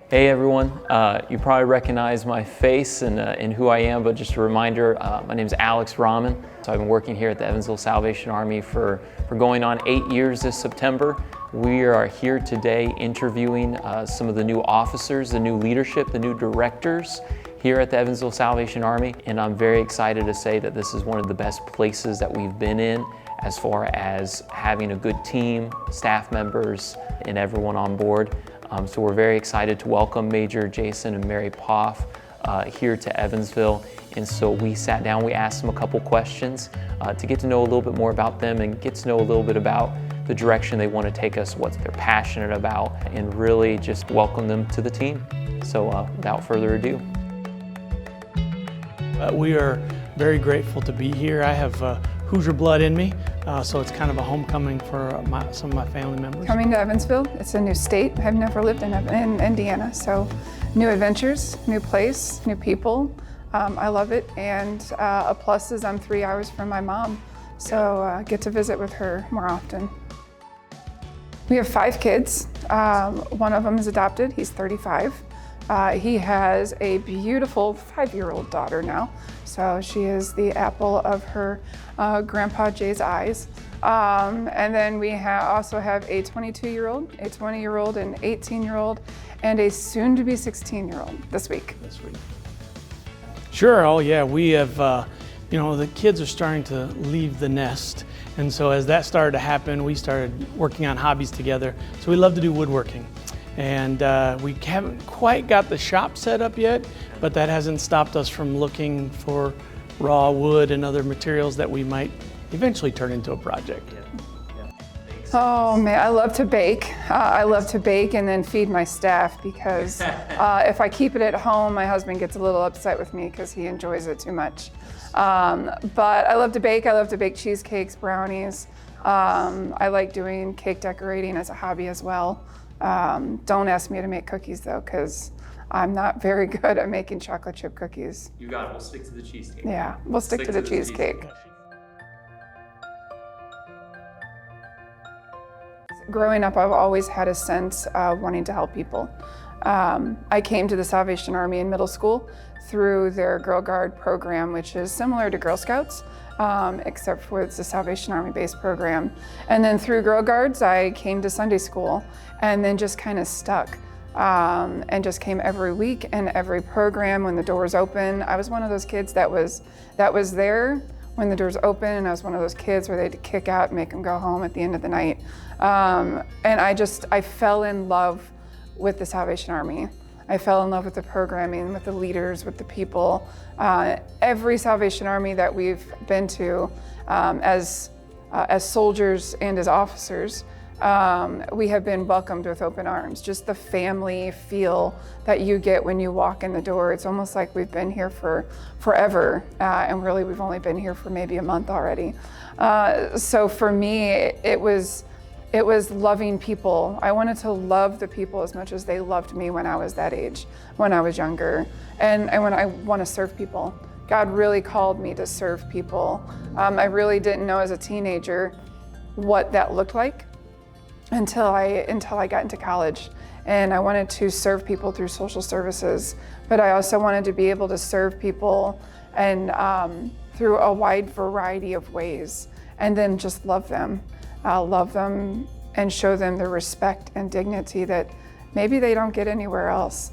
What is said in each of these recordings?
Hey everyone, you probably recognize my face and who I am, but just a reminder, my name is Alex Rahman. So I've been working here at the Evansville Salvation Army for going on 8 years this September. We are here today interviewing some of the new officers, the new leadership, the new directors here at the Evansville Salvation Army. And I'm very excited to say that this is one of the best places that we've been in as far as having a good team, staff members, and everyone on board. So we're very excited to welcome Major Jason and Mary Poff here to Evansville. And so we sat down, we asked them a couple questions to get to know a little bit more about them and get to know a little bit about the direction they want to take us, what they're passionate about, and really just welcome them to the team. So without further ado. We are very grateful to be here. I have Hoosier blood in me, so it's kind of a homecoming for some of my family members. Coming to Evansville, it's a new state. I've never lived in Indiana, so new adventures, new place, new people. I love it, and a plus is I'm 3 hours from my mom, so get to visit with her more often. We have 5 kids. One of them is adopted. He's 35. He has a beautiful 5-year-old daughter now. So she is the apple of her Grandpa Jay's eyes. And then we also have a 22-year-old, a 20-year-old, an 18-year-old, and a soon-to-be 16-year-old this week. Sure, oh yeah, we have, the kids are starting to leave the nest. And so as that started to happen, we started working on hobbies together. So we love to do woodworking. And we haven't quite got the shop set up yet, but that hasn't stopped us from looking for raw wood and other materials that we might eventually turn into a project. Oh man, I love to bake. I love to bake and then feed my staff because if I keep it at home, my husband gets a little upset with me because he enjoys it too much. But I love to bake. I love to bake cheesecakes, brownies. I like doing cake decorating as a hobby as well. Don't ask me to make cookies though, because I'm not very good at making chocolate chip cookies. You got it, we'll stick to the cheesecake. Yeah, we'll stick to the cheesecake. Growing up, I've always had a sense of wanting to help people. I came to the Salvation Army in middle school through their Girl Guard program, which is similar to Girl Scouts, except for it's a Salvation Army based program. And then through Girl Guards, I came to Sunday school and then just kind of stuck and just came every week and every program when the doors open. I was one of those kids that was there when the doors open, and I was one of those kids where they'd kick out and make them go home at the end of the night. And I fell in love with the Salvation Army. I fell in love with the programming, with the leaders, with the people. Every Salvation Army that we've been to as soldiers and as officers, we have been welcomed with open arms. Just the family feel that you get when you walk in the door. It's almost like we've been here for forever, and really we've only been here for maybe a month already. So for me, it was loving people. I wanted to love the people as much as they loved me when I was that age, when I was younger, and when I want to serve people. God really called me to serve people. I really didn't know as a teenager what that looked like until I got into college. And I wanted to serve people through social services, but I also wanted to be able to serve people and through a wide variety of ways, and then just love them and show them the respect and dignity that maybe they don't get anywhere else.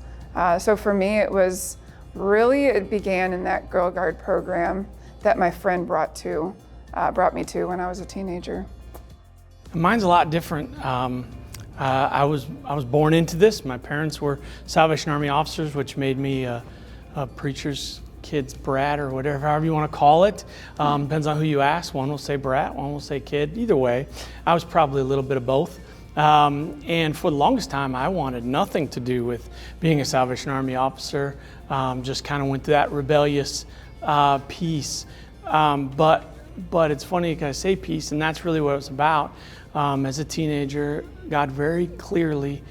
So for me, it began in that Girl Guard program that my friend brought me to when I was a teenager. Mine's a lot different. I was born into this. My parents were Salvation Army officers, which made me a preacher's kid's brat, or however you want to call it. Depends on who you ask. One will say brat, one will say kid. Either way, I was probably a little bit of both. And for the longest time, I wanted nothing to do with being a Salvation Army officer. Just kind of went through that rebellious piece. But it's funny because I say peace, and that's really what it was about. As a teenager, God very clearly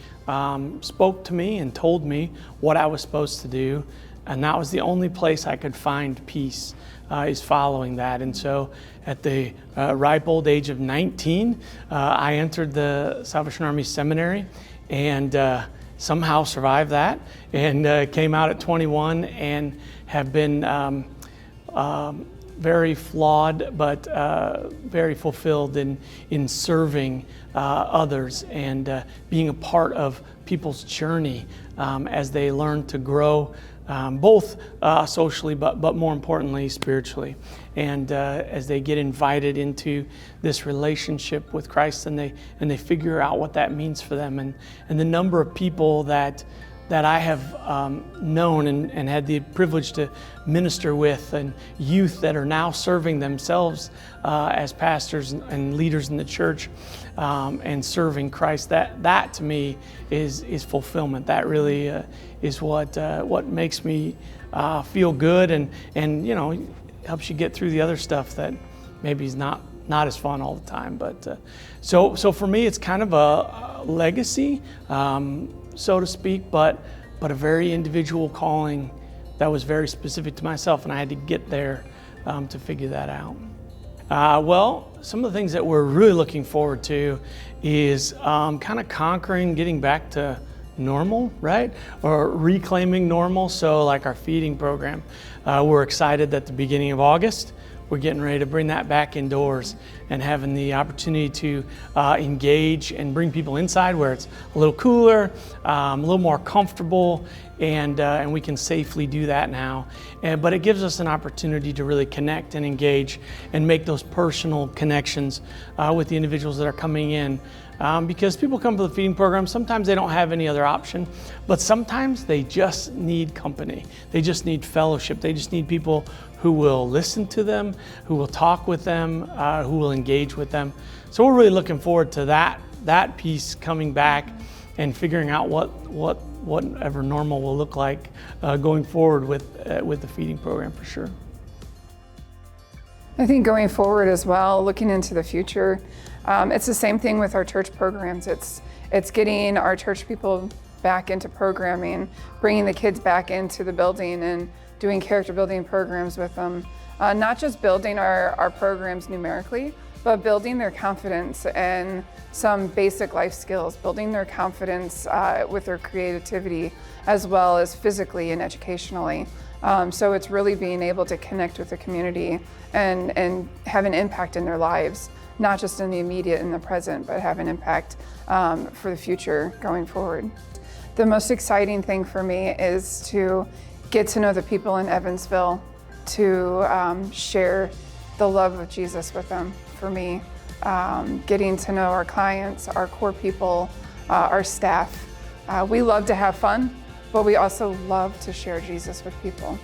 spoke to me and told me what I was supposed to do, and that was the only place I could find peace, is following that. And so at the ripe old age of 19, I entered the Salvation Army Seminary, and somehow survived that and came out at 21 and have been very flawed, but very fulfilled in serving others and being a part of people's journey as they learn to grow, both socially, but more importantly, spiritually. And as they get invited into this relationship with Christ, and they figure out what that means for them, and the number of people that I have known and had the privilege to minister with, and youth that are now serving themselves as pastors and leaders in the church and serving Christ. That to me is fulfillment. That really is what makes me feel good, and helps you get through the other stuff that maybe is not as fun all the time. But so for me, it's kind of a legacy, so to speak, but a very individual calling that was very specific to myself, and I had to get there to figure that out. Well, some of the things that we're really looking forward to is kind of conquering, getting back to normal, right? Or reclaiming normal. So like our feeding program, we're excited that the beginning of August, we're getting ready to bring that back indoors and having the opportunity to engage and bring people inside where it's a little cooler, a little more comfortable, and we can safely do that now. But it gives us an opportunity to really connect and engage and make those personal connections with the individuals that are coming in. Because people come to the feeding program, sometimes they don't have any other option, but sometimes they just need company. They just need fellowship. They just need people who will listen to them, who will talk with them, who will engage with them. So we're really looking forward to that piece coming back and figuring out whatever normal will look like going forward with the feeding program for sure. I think going forward as well, looking into the future, it's the same thing with our church programs. It's getting our church people back into programming, bringing the kids back into the building and doing character building programs with them. Not just building our programs numerically, but building their confidence and some basic life skills, building their confidence with their creativity, as well as physically and educationally. So it's really being able to connect with the community and have an impact in their lives, not just in the immediate and the present, but have an impact for the future going forward. The most exciting thing for me is to get to know the people in Evansville, to share the love of Jesus with them. For me, getting to know our clients, our core people, our staff. We love to have fun, but we also love to share Jesus with people.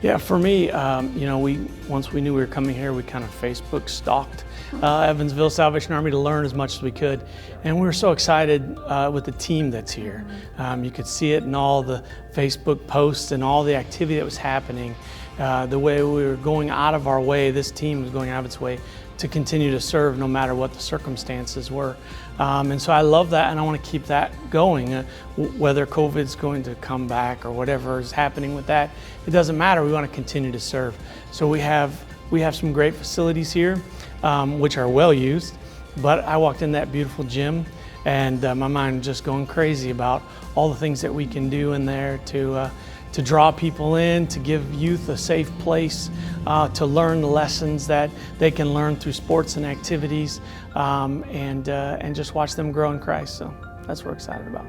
Yeah, for me, once we knew we were coming here, we kind of Facebook stalked Evansville Salvation Army to learn as much as we could. And we were so excited with the team that's here. You could see it in all the Facebook posts and all the activity that was happening. The way we were going out of our way, this team was going out of its way to continue to serve no matter what the circumstances were. And so I love that, and I want to keep that going. Whether COVID's going to come back or whatever is happening with that, it doesn't matter. We want to continue to serve. So we have some great facilities here, which are well used. But I walked in that beautiful gym, and my mind was just going crazy about all the things that we can do in there to draw people in, to give youth a safe place to learn the lessons that they can learn through sports and activities, and just watch them grow in Christ. So that's what we're excited about.